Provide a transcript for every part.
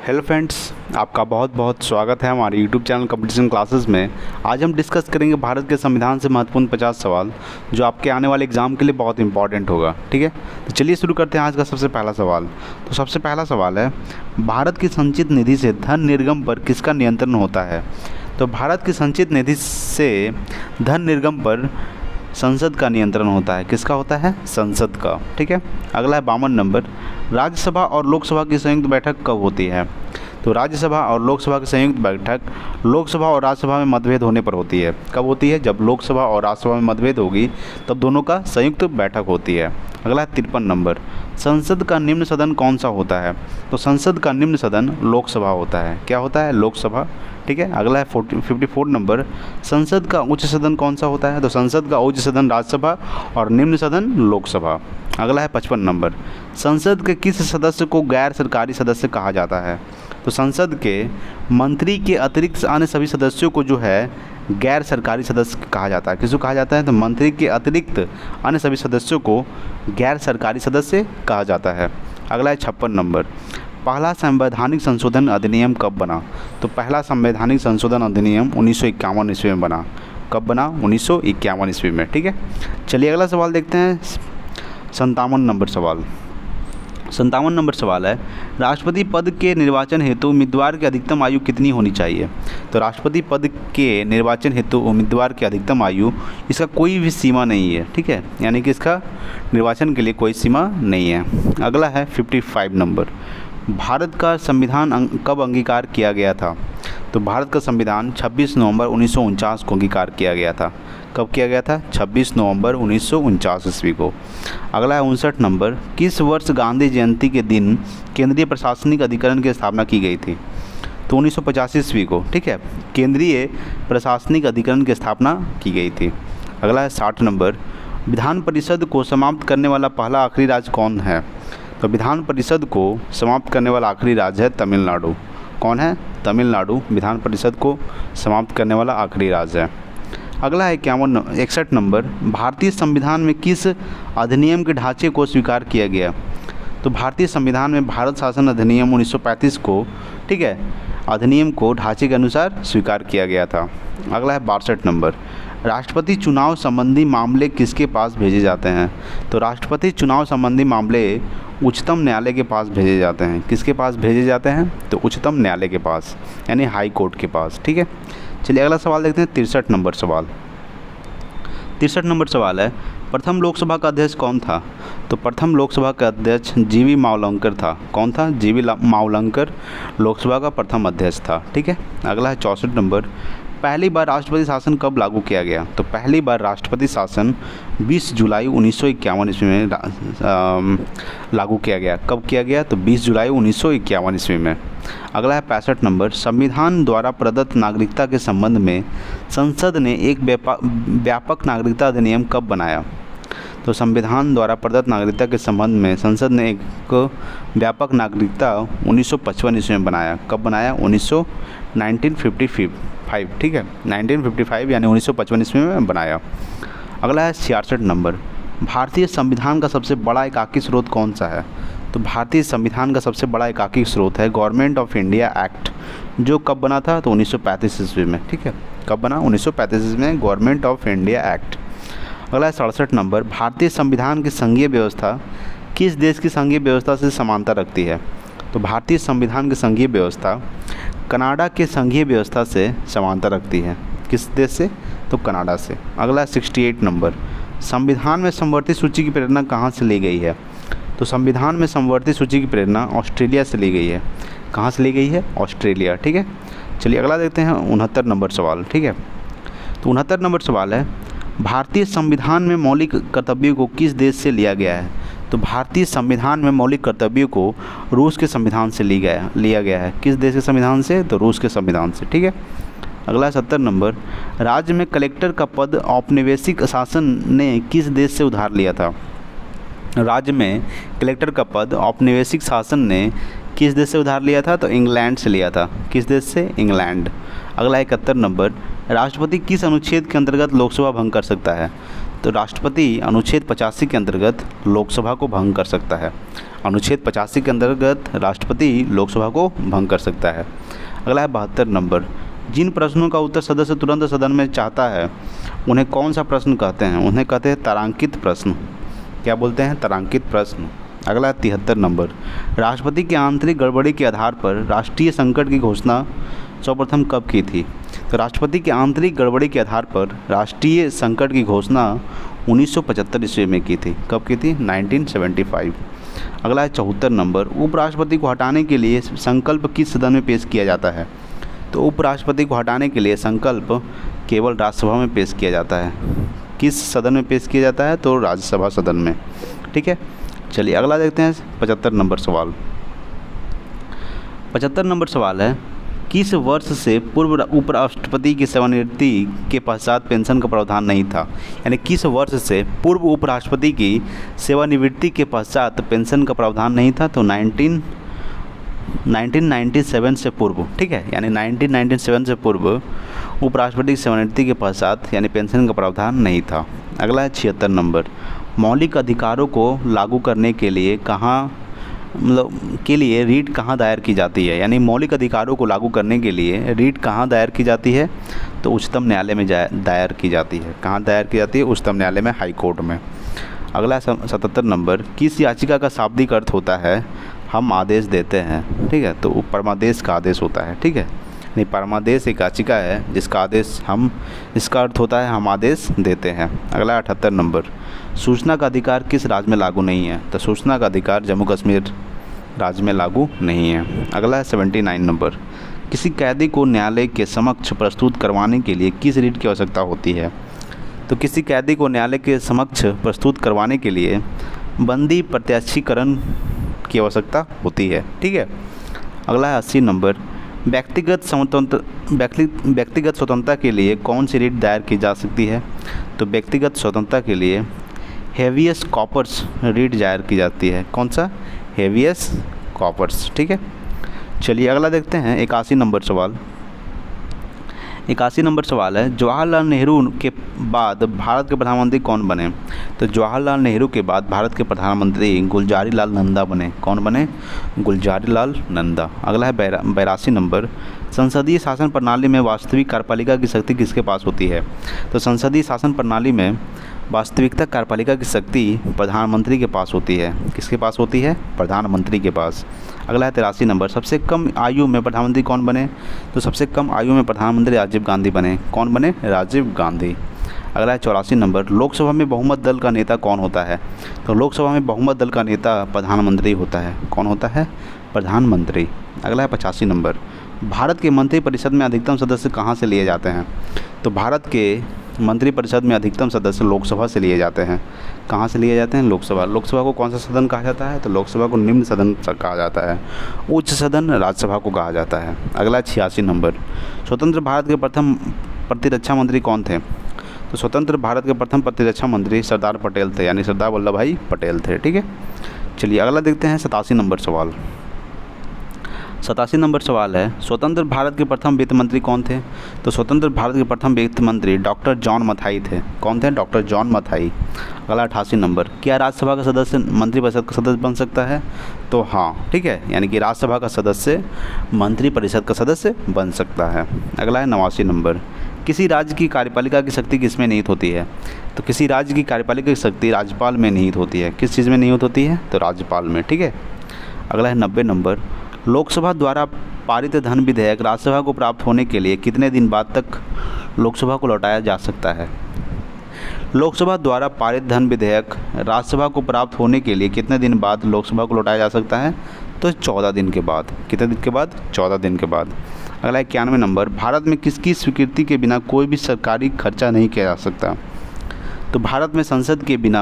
Hello friends, आपका बहुत बहुत स्वागत है हमारे यूट्यूब चैनल कंपटीशन क्लासेस में। आज हम डिस्कस करेंगे भारत के संविधान से महत्वपूर्ण 50 सवाल जो आपके आने वाले एग्जाम के लिए बहुत इंपॉर्टेंट होगा। ठीक है, तो चलिए शुरू करते हैं आज का सबसे पहला सवाल। तो सबसे पहला सवाल है, भारत की संचित निधि से धन निर्गम पर किसका नियंत्रण होता है? तो भारत की संचित निधि से धन निर्गम पर संसद का नियंत्रण होता है। किसका होता है? संसद का। ठीक है, अगला है 52 नंबर, राज्यसभा और लोकसभा की संयुक्त बैठक कब होती है? तो राज्यसभा और लोकसभा की संयुक्त बैठक लोकसभा और राज्यसभा में मतभेद होने पर होती है। कब होती है? जब लोकसभा और राज्यसभा में मतभेद होगी तब दोनों का संयुक्त बैठक होती है। अगला है 53 नंबर, संसद का निम्न सदन कौन सा होता है? तो संसद का निम्न सदन लोकसभा होता है। क्या होता है? लोकसभा। ठीक है, अगला है 54 नंबर, संसद का उच्च सदन कौन सा होता है? तो संसद का उच्च सदन राज्यसभा और निम्न सदन लोकसभा। अगला है 55 नंबर, संसद के किस सदस्य को गैर सरकारी सदस्य कहा जाता है? तो संसद के मंत्री के अतिरिक्त अन्य सभी सदस्यों को जो है गैर सरकारी सदस्य कहा जाता है। किसको कहा जाता है? तो मंत्री के अतिरिक्त अन्य सभी सदस्यों को गैर सरकारी सदस्य कहा जाता है। अगला है 56 नंबर, पहला संवैधानिक संशोधन अधिनियम कब बना? तो पहला संवैधानिक संशोधन अधिनियम 1951 ईस्वी में बना। कब बना? 1951 ईस्वी में। ठीक है, चलिए अगला सवाल देखते हैं। 57 नंबर सवाल। 57 नंबर सवाल है, राष्ट्रपति पद के निर्वाचन हेतु उम्मीदवार की अधिकतम आयु कितनी होनी चाहिए? तो राष्ट्रपति पद के निर्वाचन हेतु उम्मीदवार की अधिकतम आयु, इसका कोई भी सीमा नहीं है। ठीक है, यानी कि इसका निर्वाचन के लिए कोई सीमा नहीं है। अगला है 55 नंबर, भारत का संविधान कब अंगीकार किया गया था? तो भारत का संविधान 26 नवंबर 1949 को अंगीकार किया गया था। कब किया गया था? 26 नवंबर 1949 ईस्वी को। अगला है 59 नंबर, किस वर्ष गांधी जयंती के दिन केंद्रीय प्रशासनिक अधिकरण की स्थापना की गई थी? तो 1985 ईस्वी को। ठीक है, केंद्रीय प्रशासनिक अधिकरण की स्थापना की गई थी। अगला है 60 नंबर, विधान परिषद को समाप्त करने वाला पहला आखिरी राज्य कौन है? तो विधान परिषद को समाप्त करने वाला आखिरी राज्य है तमिलनाडु। कौन है? तमिलनाडु विधान परिषद को समाप्त करने वाला आखिरी राज्य है। अगला है 61 नंबर, भारतीय संविधान में किस अधिनियम के ढांचे को स्वीकार किया गया? तो भारतीय संविधान में भारत शासन अधिनियम 1935 को, ठीक है, अधिनियम को ढांचे के अनुसार स्वीकार किया गया था। अगला है 62 नंबर, राष्ट्रपति चुनाव संबंधी मामले किसके पास भेजे जाते हैं? तो राष्ट्रपति चुनाव संबंधी मामले उच्चतम न्यायालय के पास भेजे जाते हैं। किसके पास भेजे जाते हैं? तो उच्चतम न्यायालय के पास, यानी हाई कोर्ट के पास। ठीक है, चलिए अगला सवाल देखते हैं। 63 नंबर सवाल। 63 नंबर सवाल है, प्रथम लोकसभा का अध्यक्ष कौन था? तो प्रथम लोकसभा का अध्यक्ष जीवी मावलंकर था। कौन था? जीवी मावलंकर लोकसभा का प्रथम अध्यक्ष था। ठीक है, अगला है 64 नंबर, पहली बार राष्ट्रपति शासन कब लागू किया गया? तो पहली बार राष्ट्रपति शासन 20 जुलाई 1951 ईस्वी में लागू किया गया। कब किया गया? तो 20 जुलाई 1951 ईस्वी में। अगला है 65 नंबर, संविधान द्वारा प्रदत्त नागरिकता के संबंध में संसद ने एक व्यापक नागरिकता अधिनियम कब बनाया? तो संविधान द्वारा प्रदत्त नागरिकता के संबंध में संसद ने एक व्यापक नागरिकता 1955 ईस्वी में बनाया। कब बनाया? 1955। ठीक है, 1955 यानी 1955 ईस्वी में बनाया। अगला है 66 नंबर, भारतीय संविधान का सबसे बड़ा एकाकी स्रोत कौन सा है? तो भारतीय संविधान का सबसे बड़ा एकाकी स्रोत है गवर्नमेंट ऑफ इंडिया एक्ट, जो कब बना था? तो 1935 ईस्वी में। ठीक है, कब बना? 1935 ईस्वी में गवर्नमेंट ऑफ इंडिया एक्ट। अगला है 67 नंबर, भारतीय संविधान की संघीय व्यवस्था किस देश की संघीय व्यवस्था से समानता रखती है? तो भारतीय संविधान की संघीय व्यवस्था कनाडा के संघीय व्यवस्था से समानता रखती है। किस देश से? तो कनाडा से। अगला है 68 नंबर, संविधान में समवर्ती सूची की प्रेरणा कहाँ से ली गई है? तो संविधान में समवर्ती सूची की प्रेरणा ऑस्ट्रेलिया से ली गई है। कहाँ से ली गई है? ऑस्ट्रेलिया। ठीक है, चलिए अगला देखते हैं 69 नंबर सवाल। ठीक है, तो 69 नंबर सवाल है, भारतीय संविधान में मौलिक कर्तव्यों को किस देश से लिया गया है? तो भारतीय संविधान में मौलिक कर्तव्यों को रूस के संविधान से लिया गया है। किस देश के संविधान से? तो रूस के संविधान से। ठीक है, अगला 70 नंबर, राज्य में कलेक्टर का पद औपनिवेशिक शासन ने किस देश से उधार लिया था? राज्य में कलेक्टर का पद औपनिवेशिक शासन ने किस देश से उधार लिया था? तो इंग्लैंड से लिया था। किस देश से? इंग्लैंड। अगला 71 नंबर, राष्ट्रपति किस अनुच्छेद के अंतर्गत लोकसभा भंग कर सकता है? तो राष्ट्रपति अनुच्छेद 85 के अंतर्गत लोकसभा को भंग कर सकता है। अनुच्छेद 85 के अंतर्गत राष्ट्रपति लोकसभा को भंग कर सकता है। अगला है 72 नंबर, जिन प्रश्नों का उत्तर सदस्य तुरंत सदन में चाहता है उन्हें कौन सा प्रश्न कहते हैं? उन्हें कहते हैं तारांकित प्रश्न। क्या बोलते हैं? तारांकित प्रश्न। अगला है 73 नंबर, राष्ट्रपति की आंतरिक गड़बड़ी के आधार पर राष्ट्रीय संकट की घोषणा सर्वप्रथम कब की थी? तो राष्ट्रपति की आंतरिक गड़बड़ी के आधार पर राष्ट्रीय संकट की घोषणा 1975 ईस्वी में की थी। कब की थी? 1975। अगला है 74 नंबर, उपराष्ट्रपति को हटाने के लिए संकल्प किस सदन में पेश किया जाता है? तो उपराष्ट्रपति को हटाने के लिए संकल्प केवल राज्यसभा में पेश किया जाता है। किस सदन में पेश किया जाता है? तो राज्यसभा सदन में। ठीक है, चलिए अगला देखते हैं 75 नंबर सवाल। 75 नंबर सवाल है, किस वर्ष से पूर्व उपराष्ट्रपति की सेवानिवृत्ति के पश्चात पेंशन का प्रावधान नहीं था? यानी किस वर्ष से पूर्व उपराष्ट्रपति की सेवानिवृत्ति के पश्चात पेंशन का प्रावधान नहीं था? तो 1997 से पूर्व। ठीक है, यानी 1997 से पूर्व उपराष्ट्रपति की सेवानिवृत्ति के पश्चात यानी पेंशन का प्रावधान नहीं था। अगला है 76 नंबर, मौलिक अधिकारों को लागू करने के लिए रीट कहाँ दायर की जाती है? यानी मौलिक अधिकारों को लागू करने के लिए रीट कहाँ दायर की जाती है? तो उच्चतम न्यायालय में दायर की जाती है। कहाँ दायर की जाती है? उच्चतम न्यायालय में, हाई कोर्ट में। अगला 77 नंबर, किस याचिका का शाब्दिक अर्थ होता है हम आदेश देते हैं? ठीक है, तो परमादेश का आदेश होता है। ठीक है, नहीं, परमादेश एक याचिका है जिसका आदेश इसका अर्थ होता है हम आदेश देते हैं। अगला 78 नंबर, सूचना का अधिकार किस राज्य में लागू नहीं है? तो सूचना का अधिकार जम्मू कश्मीर राज्य में लागू नहीं है। अगला है 79 नंबर, किसी कैदी को न्यायालय के समक्ष प्रस्तुत करवाने के लिए किस रीट की आवश्यकता होती है? तो किसी कैदी को न्यायालय के समक्ष प्रस्तुत करवाने के लिए बंदी प्रत्याशीकरण की आवश्यकता होती है। ठीक है, अगला है 80 नंबर, व्यक्तिगत स्वतंत्रता के लिए कौन सी रीट दायर की जा सकती है? तो व्यक्तिगत स्वतंत्रता के लिए हेवियस कॉर्पस रीट दायर की जाती है। कौन सा? Habeas corpus. ठीक है, चलिए अगला देखते हैं 81 नंबर सवाल। 81 नंबर सवाल है, जवाहरलाल नेहरू के बाद भारत के प्रधानमंत्री कौन बने? तो जवाहरलाल नेहरू के बाद भारत के प्रधानमंत्री गुलजारी लाल नंदा बने। कौन बने? गुलजारी लाल नंदा। अगला है 82 नंबर, संसदीय शासन प्रणाली में वास्तविक कार्यपालिका की शक्ति किसके पास होती है? तो संसदीय शासन प्रणाली में वास्तविकता कार्यपालिका की शक्ति प्रधानमंत्री के पास होती है। किसके पास होती है? प्रधानमंत्री के पास। अगला है 83 नंबर, सबसे कम आयु में प्रधानमंत्री कौन बने? तो सबसे कम आयु में प्रधानमंत्री राजीव गांधी बने। कौन बने? राजीव गांधी। अगला है 84 नंबर, लोकसभा में बहुमत दल का नेता कौन होता है? तो लोकसभा में बहुमत दल का नेता प्रधानमंत्री होता है। कौन होता है? प्रधानमंत्री। अगला है 85 नंबर, भारत के मंत्रिपरिषद में अधिकतम सदस्य कहाँ से लिए जाते हैं? तो भारत के मंत्रिपरिषद में अधिकतम सदस्य लोकसभा से लिए जाते हैं। कहाँ से लिए जाते हैं? लोकसभा। लोकसभा को कौन सा सदन कहा जाता है? तो लोकसभा को निम्न सदन कहा जाता है। उच्च सदन राज्यसभा को कहा जाता है। अगला 86 नंबर, स्वतंत्र भारत के प्रथम प्रतिरक्षा मंत्री कौन थे? तो स्वतंत्र भारत के प्रथम प्रतिरक्षा मंत्री सरदार पटेल थे, यानी सरदार वल्लभ भाई पटेल थे। ठीक है, चलिए अगला देखते हैं 87 नंबर सवाल। 87 नंबर सवाल है, स्वतंत्र भारत के प्रथम वित्त मंत्री कौन थे? तो स्वतंत्र भारत के प्रथम वित्त मंत्री डॉक्टर जॉन मथाई थे। कौन थे? Doctor John Mathai. अगला 88 नंबर, क्या राज्यसभा का सदस्य मंत्रिपरिषद का सदस्य बन सकता है? तो हाँ, ठीक है, यानी कि राज्यसभा का सदस्य मंत्रिपरिषद का सदस्य बन सकता है। अगला है 89 नंबर, किसी राज्य की कार्यपालिका की शक्ति किस में निहित होती है? तो किसी राज्य की कार्यपालिका की शक्ति राज्यपाल में निहित होती है। किस चीज़ में निहित होती है? तो राज्यपाल में। ठीक है, अगला है 90 नंबर, लोकसभा द्वारा पारित धन विधेयक राज्यसभा को प्राप्त होने के लिए कितने दिन बाद तक लोकसभा को लौटाया जा सकता है? लोकसभा द्वारा पारित धन विधेयक राज्यसभा को प्राप्त होने के लिए कितने दिन बाद लोकसभा को लौटाया जा सकता है? तो 14 दिन के बाद। कितने दिन के बाद? 14 दिन के बाद। अगला 91 नंबर, भारत में किसकी स्वीकृति के बिना कोई भी सरकारी खर्चा नहीं किया जा सकता? तो भारत में संसद के बिना,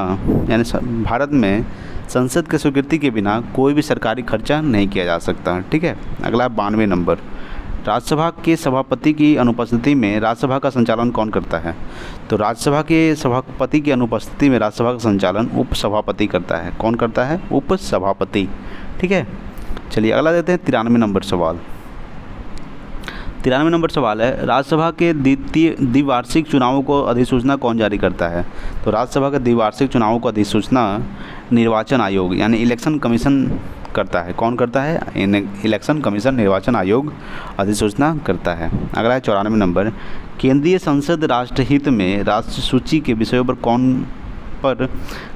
यानी भारत में संसद के स्वीकृति के बिना कोई भी सरकारी खर्चा नहीं किया जा सकता। ठीक है, अगला 92 नंबर, राज्यसभा के सभापति की अनुपस्थिति में राज्यसभा का संचालन कौन करता है? तो राज्यसभा के सभापति की अनुपस्थिति में राज्यसभा का संचालन उपसभापति करता है। कौन करता है? उपसभापति। ठीक है, चलिए अगला देते हैं 93 नंबर सवाल। 93 नंबर सवाल है, राज्यसभा के द्विवार्षिक चुनावों को अधिसूचना कौन जारी करता है? तो राज्यसभा के द्विवार्षिक चुनावों को अधिसूचना निर्वाचन आयोग यानी इलेक्शन कमीशन करता है। कौन करता है? इलेक्शन कमीशन, निर्वाचन आयोग अधिसूचना करता है। अगला है 94 नंबर, केंद्रीय संसद राष्ट्रहित में राष्ट्र सूची के विषयों पर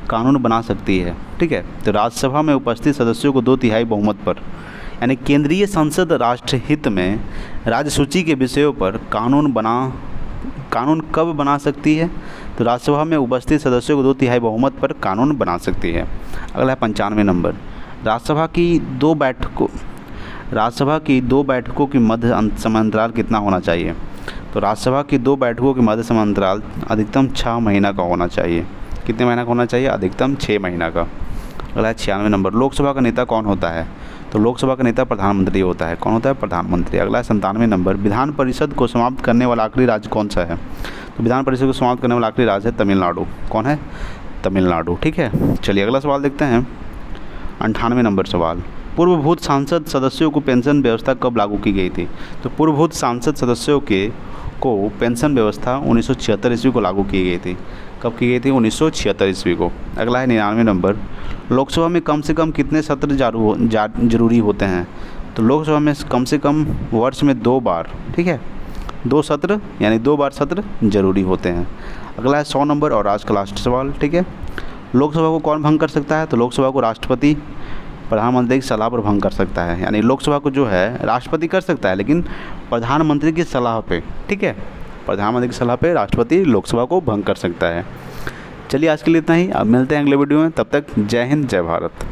कानून बना सकती है। ठीक है, तो राज्यसभा में उपस्थित सदस्यों को 2/3 बहुमत पर, यानी केंद्रीय संसद राष्ट्रहित में राज्य सूची के विषयों पर कानून कब बना सकती है? तो राज्यसभा में उपस्थित सदस्यों को 2/3 बहुमत पर कानून बना सकती है। अगला है 95 नंबर, राज्यसभा की दो बैठकों की मध्य समय अंतराल कितना होना चाहिए? तो राज्यसभा की 2 बैठकों के मध्य समय अंतराल अधिकतम 6 महीना का होना चाहिए। कितने महीना का होना चाहिए? अधिकतम 6 महीना का। अगला है 96 नंबर, लोकसभा का नेता कौन होता है? तो लोकसभा का नेता प्रधानमंत्री होता है। कौन होता है? प्रधानमंत्री। अगला है 97 नंबर, विधान परिषद को समाप्त करने वाला आखिरी राज्य कौन सा है? तो विधान परिषद को समाप्त करने वाला आखिरी राज्य है तमिलनाडु। कौन है? तमिलनाडु। ठीक है, चलिए अगला सवाल देखते हैं। 98 नंबर सवाल, पूर्वभूत सांसद सदस्यों को पेंशन व्यवस्था कब लागू की गई थी? तो पूर्वभूत सांसद सदस्यों को पेंशन व्यवस्था 1976 ईस्वी को लागू की गई थी। कब की गई थी? 1976 ईस्वी को। अगला है 99 नंबर, लोकसभा में कम से कम कितने सत्र जरूरी होते हैं? तो लोकसभा में कम से कम वर्ष में 2 बार, ठीक है, 2 सत्र यानी 2 बार सत्र जरूरी होते हैं। अगला है 100 नंबर और आज का लास्ट सवाल। ठीक है, लोकसभा को कौन भंग कर सकता है? तो लोकसभा को राष्ट्रपति प्रधानमंत्री की सलाह पर भंग कर सकता है। यानी लोकसभा को जो है राष्ट्रपति कर सकता है, लेकिन प्रधानमंत्री की सलाह पे, ठीक है, प्रधानमंत्री की सलाह पे राष्ट्रपति लोकसभा को भंग कर सकता है। चलिए आज के लिए इतना ही, अब मिलते हैं अगले वीडियो में, तब तक जय हिंद, जय भारत।